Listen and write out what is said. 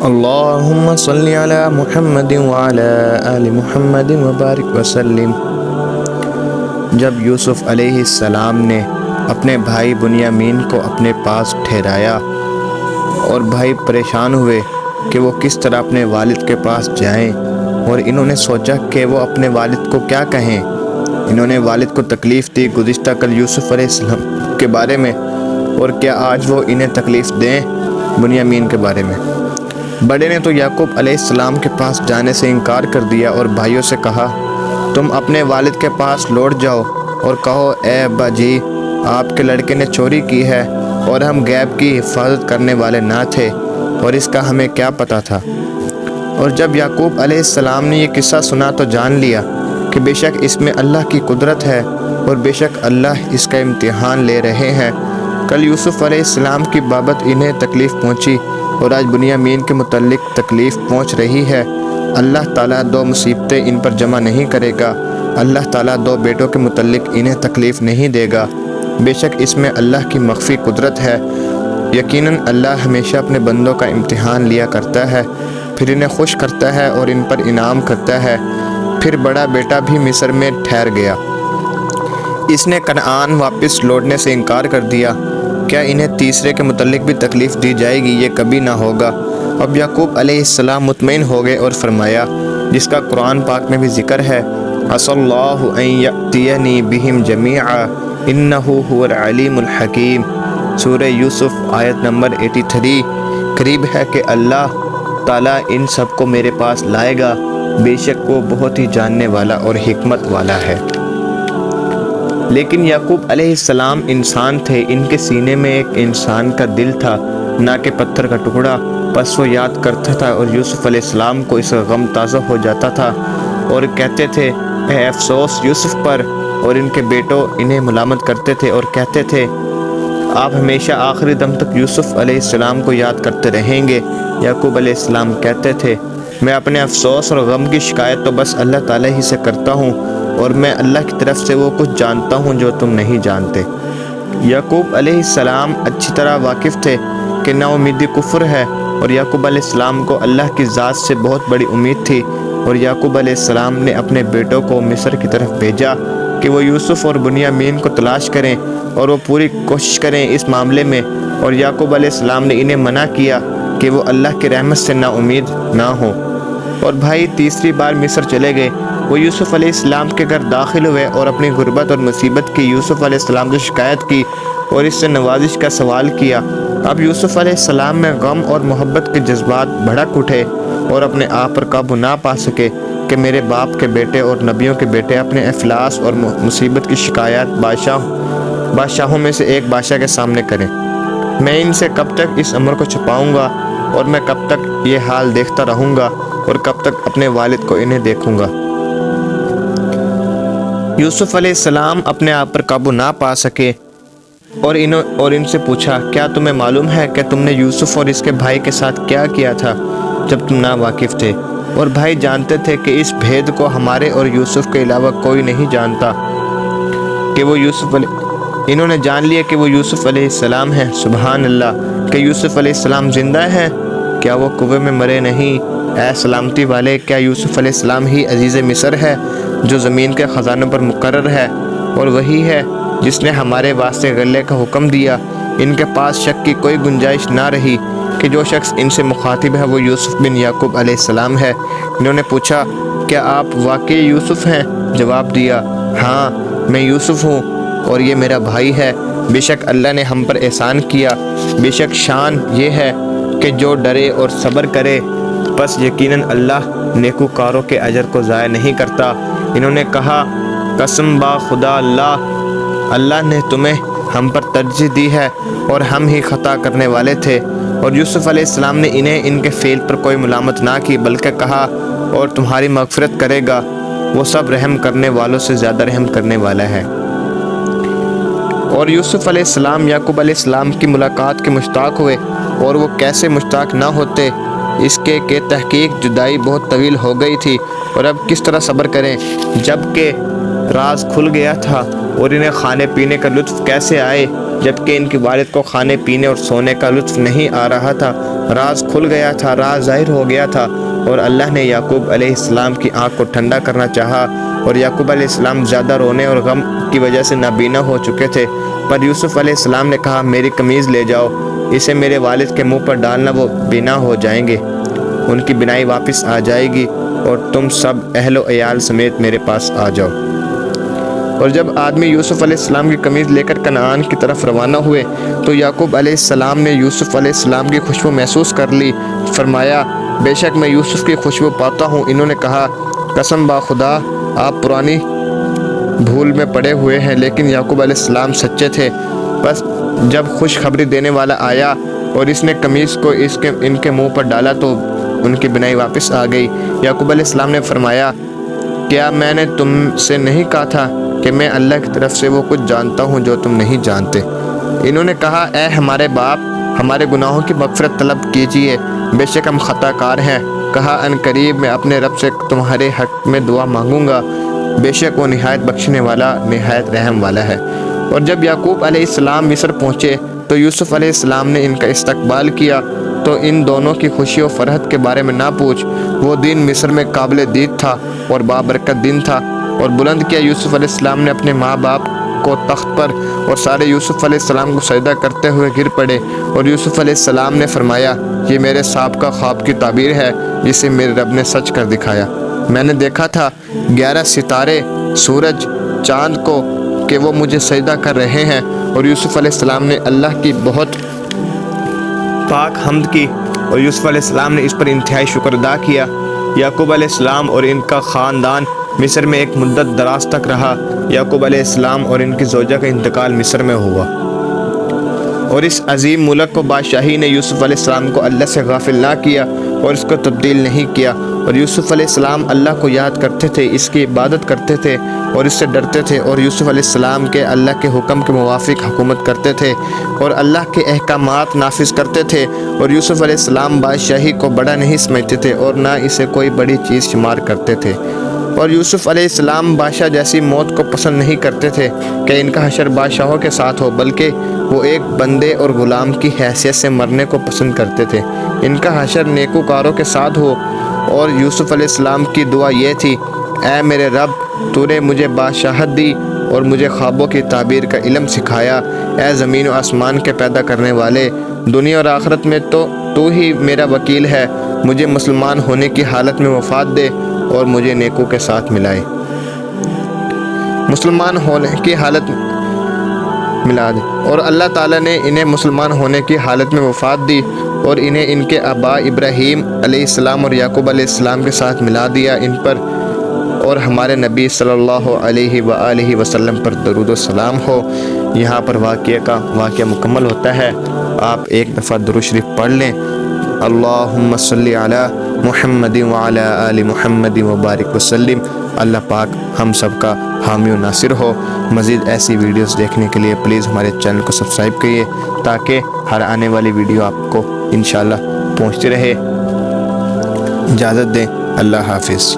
اللہم صلی علی محمد وعلی آل محمد وبارک وسلم۔ جب یوسف علیہ السلام نے اپنے بھائی بنیامین کو اپنے پاس ٹھہرایا اور بھائی پریشان ہوئے کہ وہ کس طرح اپنے والد کے پاس جائیں، اور انہوں نے سوچا کہ وہ اپنے والد کو کیا کہیں۔ انہوں نے والد کو تکلیف دی گزشتہ کل یوسف علیہ السلام کے بارے میں، اور کیا آج وہ انہیں تکلیف دیں بنیامین کے بارے میں۔ بڑے نے تو یعقوب علیہ السلام کے پاس جانے سے انکار کر دیا اور بھائیوں سے کہا، تم اپنے والد کے پاس لوٹ جاؤ اور کہو، اے ابا جی، آپ کے لڑکے نے چوری کی ہے اور ہم غیب کی حفاظت کرنے والے نہ تھے، اور اس کا ہمیں کیا پتہ تھا۔ اور جب یعقوب علیہ السلام نے یہ قصہ سنا تو جان لیا کہ بے شک اس میں اللہ کی قدرت ہے، اور بے شک اللہ اس کا امتحان لے رہے ہیں۔ کل یوسف علیہ السلام کی بابت انہیں تکلیف پہنچی، اور آج بنیامین کے متعلق تکلیف پہنچ رہی ہے۔ اللہ تعالیٰ دو مصیبتیں ان پر جمع نہیں کرے گا۔ اللہ تعالیٰ دو بیٹوں کے متعلق انہیں تکلیف نہیں دے گا۔ بے شک اس میں اللہ کی مخفی قدرت ہے۔ یقیناً اللہ ہمیشہ اپنے بندوں کا امتحان لیا کرتا ہے، پھر انہیں خوش کرتا ہے اور ان پر انعام کرتا ہے۔ پھر بڑا بیٹا بھی مصر میں ٹھہر گیا۔ اس نے کنعان واپس لوٹنے سے انکار کر دیا۔ کیا انہیں تیسرے کے متعلق بھی تکلیف دی جائے گی؟ یہ کبھی نہ ہوگا۔ اب یعقوب علیہ السلام مطمئن ہو گئے اور فرمایا، جس کا قرآن پاک میں بھی ذکر ہے، عَسَى اللَّهُ أَن يَأْتِيَنِي بِهِمْ جَمِيعًا إِنَّهُ هُوَ الْعَلِيمُ الْحَكِيمُ۔ سورہ یوسف آیت نمبر 83۔ قریب ہے کہ اللہ تعالیٰ ان سب کو میرے پاس لائے گا، بے شک وہ بہت ہی جاننے والا اور حکمت والا ہے۔ لیکن یعقوب علیہ السلام انسان تھے، ان کے سینے میں ایک انسان کا دل تھا، نہ کہ پتھر کا ٹکڑا۔ پس وہ یاد کرتا تھا اور یوسف علیہ السلام کو اس کا غم تازہ ہو جاتا تھا، اور کہتے تھے، اے افسوس یوسف پر، اور ان کے بیٹوں انہیں ملامت کرتے تھے اور کہتے تھے، آپ ہمیشہ آخری دم تک یوسف علیہ السلام کو یاد کرتے رہیں گے۔ یعقوب علیہ السلام کہتے تھے، میں اپنے افسوس اور غم کی شکایت تو بس اللہ تعالیٰ ہی سے کرتا ہوں، اور میں اللہ کی طرف سے وہ کچھ جانتا ہوں جو تم نہیں جانتے۔ یعقوب علیہ السلام اچھی طرح واقف تھے کہ نا امیدی کفر ہے، اور یعقوب علیہ السلام کو اللہ کی ذات سے بہت بڑی امید تھی، اور یعقوب علیہ السلام نے اپنے بیٹوں کو مصر کی طرف بھیجا کہ وہ یوسف اور بنیامین کو تلاش کریں، اور وہ پوری کوشش کریں اس معاملے میں، اور یعقوب علیہ السلام نے انہیں منع کیا کہ وہ اللہ کی رحمت سے نا امید نہ ہوں۔ اور بھائی تیسری بار مصر چلے گئے۔ وہ یوسف علیہ السلام کے گھر داخل ہوئے اور اپنی غربت اور مصیبت کی یوسف علیہ السلام سے شکایت کی اور اس سے نوازش کا سوال کیا۔ اب یوسف علیہ السلام میں غم اور محبت کے جذبات بھڑک اٹھے، اور اپنے آپ پر قابو نہ پا سکے کہ میرے باپ کے بیٹے اور نبیوں کے بیٹے اپنے افلاس اور مصیبت کی شکایات بادشاہوں میں سے ایک بادشاہ کے سامنے کریں۔ میں ان سے کب تک اس امر کو چھپاؤں گا، اور میں کب تک یہ حال دیکھتا رہوں گا، اور کب تک اپنے والد کو انہیں دیکھوں گا۔ یوسف علیہ السلام اپنے آپ پر قابو نہ پا سکے، اور ان سے پوچھا، کیا تمہیں معلوم ہے کہ تم نے یوسف اور اس کے بھائی کے ساتھ کیا کیا تھا جب تم ناواقف تھے؟ اور بھائی جانتے تھے کہ اس بھید کو ہمارے اور یوسف کے علاوہ کوئی نہیں جانتا کہ وہ انہوں نے جان لیا کہ وہ یوسف علیہ السلام ہیں۔ سبحان اللہ! کہ یوسف علیہ السلام زندہ ہیں؟ کیا وہ کنویں میں مرے نہیں؟ اے سلامتی والے، کیا یوسف علیہ السلام ہی عزیز مصر ہے جو زمین کے خزانوں پر مقرر ہے، اور وہی ہے جس نے ہمارے واسطے غلے کا حکم دیا؟ ان کے پاس شک کی کوئی گنجائش نہ رہی کہ جو شخص ان سے مخاطب ہے وہ یوسف بن یعقوب علیہ السلام ہے۔ انہوں نے پوچھا، کیا آپ واقعی یوسف ہیں؟ جواب دیا، ہاں میں یوسف ہوں، اور یہ میرا بھائی ہے۔ بے شک اللہ نے ہم پر احسان کیا، بے شک شان یہ ہے کہ جو ڈرے اور صبر کرے، پس یقیناً اللہ نیکوکاروں کے اجر کو ضائع نہیں کرتا۔ انہوں نے کہا، قسم با خدا اللہ نے تمہیں ہم پر ترجیح دی ہے، اور ہم ہی خطا کرنے والے تھے۔ اور یوسف علیہ السلام نے انہیں ان کے فعل پر کوئی ملامت نہ کی، بلکہ کہا، اور تمہاری مغفرت کرے گا، وہ سب رحم کرنے والوں سے زیادہ رحم کرنے والا ہے۔ اور یوسف علیہ السلام یعقوب علیہ السلام کی ملاقات کے مشتاق ہوئے، اور وہ کیسے مشتاق نہ ہوتے اس کے کہ تحقیق جدائی بہت طویل ہو گئی تھی، اور اب کس طرح صبر کریں جب کہ راز کھل گیا تھا، اور انہیں کھانے پینے کا لطف کیسے آئے جب کہ ان کے والد کو کھانے پینے اور سونے کا لطف نہیں آ رہا تھا۔ راز کھل گیا تھا، راز ظاہر ہو گیا تھا، اور اللہ نے یعقوب علیہ السلام کی آنکھ کو ٹھنڈا کرنا چاہا، اور یعقوب علیہ السلام زیادہ رونے اور غم کی وجہ سے نابینا ہو چکے تھے۔ پر یوسف علیہ السلام نے کہا میری قمیض لے جاؤ، اسے میرے والد کے منہ پر ڈالنا، وہ بینا ہو جائیں گے، ان کی بینائی واپس آ جائے گی، اور تم سب اہل و عیال سمیت میرے پاس آ جاؤ۔ اور جب آدمی یوسف علیہ السلام کی قمیض لے کر کنعان کی طرف روانہ ہوئے تو یعقوب علیہ السلام نے یوسف علیہ السلام کی خوشبو محسوس کر لی۔ فرمایا بے شک میں یوسف کی خوشبو پاتا ہوں۔ انہوں نے کہا قسم با خدا آپ پرانی بھول میں پڑے ہوئے ہیں، لیکن یعقوب علیہ السلام سچے تھے۔ بس جب خوشخبری دینے والا آیا اور اس نے قمیض کو ان کے منہ پر ڈالا تو ان کی بینائی واپس آ گئی۔ یعقوب علیہ السلام نے فرمایا کیا میں نے تم سے نہیں کہا تھا کہ میں اللہ کی طرف سے وہ کچھ جانتا ہوں جو تم نہیں جانتے؟ انہوں نے کہا اے ہمارے باپ، ہمارے گناہوں کی مغفرت طلب کیجیے، بے شک ہم خطا کار ہیں۔ کہا ان قریب میں اپنے رب سے تمہارے حق میں دعا مانگوں گا، بے شک وہ نہایت بخشنے والا، نہایت رحم والا ہے۔ اور جب یعقوب علیہ السلام مصر پہنچے تو یوسف علیہ السلام نے ان کا استقبال کیا تو ان دونوں کی خوشی و فرحت کے بارے میں نہ پوچھ، وہ دن مصر میں قابل دید تھا اور بابرکت دن تھا۔ اور بلند کیا یوسف علیہ السلام نے اپنے ماں باپ کو تخت پر، اور سارے یوسف علیہ السلام کو سجدہ کرتے ہوئے گر پڑے۔ اور یوسف علیہ السلام نے فرمایا یہ میرے سابقہ خواب کی تعبیر ہے جسے میرے رب نے سچ کر دکھایا۔ میں نے دیکھا تھا 11 ستارے، سورج، چاند کو کہ وہ مجھے سجدہ کر رہے ہیں۔ اور یوسف علیہ السلام نے اللہ کی بہت پاک حمد کی اور یوسف علیہ السلام نے اس پر انتہائی شکر ادا کیا۔ یعقوب علیہ السلام اور ان کا خاندان مصر میں ایک مدت دراز تک رہا۔ یعقوب علیہ السلام اور ان کی زوجہ کا انتقال مصر میں ہوا، اور اس عظیم ملک کو بادشاہی نے یوسف علیہ السلام کو اللہ سے غافل نہ کیا اور اس کو تبدیل نہیں کیا۔ اور یوسف علیہ السلام اللہ کو یاد کرتے تھے، اس کی عبادت کرتے تھے اور اس سے ڈرتے تھے، اور یوسف علیہ السلام کے اللہ کے حکم کے موافق حکومت کرتے تھے اور اللہ کے احکامات نافذ کرتے تھے۔ اور یوسف علیہ السلام بادشاہی کو بڑا نہیں سمجھتے تھے اور نہ اسے کوئی بڑی چیز شمار کرتے تھے۔ اور یوسف علیہ السلام بادشاہ جیسی موت کو پسند نہیں کرتے تھے کہ ان کا حشر بادشاہوں کے ساتھ ہو، بلکہ وہ ایک بندے اور غلام کی حیثیت سے مرنے کو پسند کرتے تھے۔ ان کا حشر نیکوکاروں کے ساتھ ہو۔ اور یوسف علیہ السلام کی دعا یہ تھی اے میرے رب تو نے مجھے بادشاہت دی اور مجھے خوابوں کی تعبیر کا علم سکھایا۔ اے زمین و آسمان کے پیدا کرنے والے، دنیا اور آخرت میں تو ہی میرا وکیل ہے، مجھے مسلمان ہونے کی حالت میں وفات دے اور مجھے نیکوں کے ساتھ ملائے، مسلمان ہونے کی حالت ملا دے۔ اور اللہ تعالیٰ نے انہیں مسلمان ہونے کی حالت میں وفات دی اور انہیں ان کے آبا ابراہیم علیہ السلام اور یعقوب علیہ السلام کے ساتھ ملا دیا۔ ان پر اور ہمارے نبی صلی اللہ علیہ وآلہ وسلم پر درود و سلام ہو۔ یہاں پر واقعہ مکمل ہوتا ہے۔ آپ ایک دفعہ درود شریف پڑھ لیں، اللہم صلی علی محمد وعلی آل محمد وبارک وسلم۔ اللہ پاک ہم سب کا حامی و ناصر ہو۔ مزید ایسی ویڈیوز دیکھنے کے لیے پلیز ہمارے چینل کو سبسکرائب کریے تاکہ ہر آنے والی ویڈیو آپ کو انشاءاللہ پہنچتی رہے۔ اجازت دیں، اللہ حافظ۔